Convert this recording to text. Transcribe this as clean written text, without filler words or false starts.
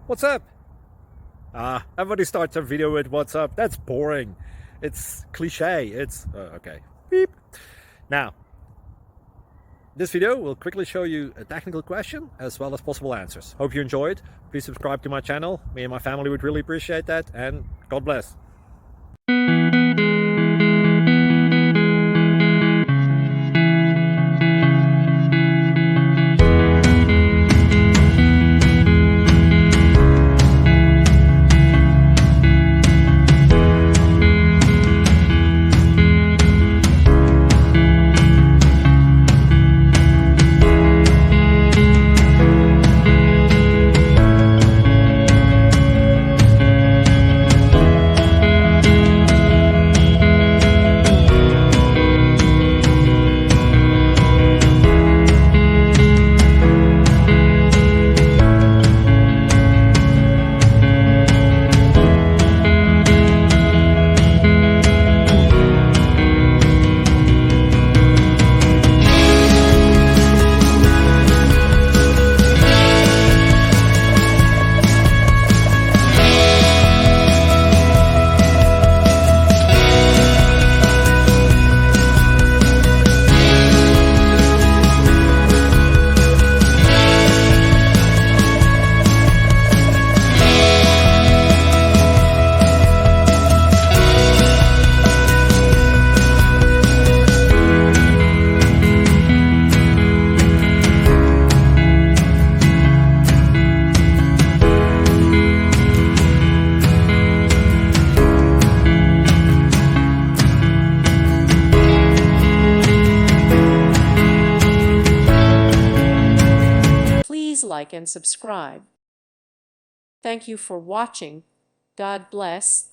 What's up? Everybody starts a video with what's up. That's boring. It's cliche. It's okay. Beep. Now, this video will quickly show you a technical question as well as possible answers. Hope you enjoyed. Please subscribe to my channel. Me and my family would really appreciate that, and God bless. Please like and subscribe. Thank you for watching. God bless.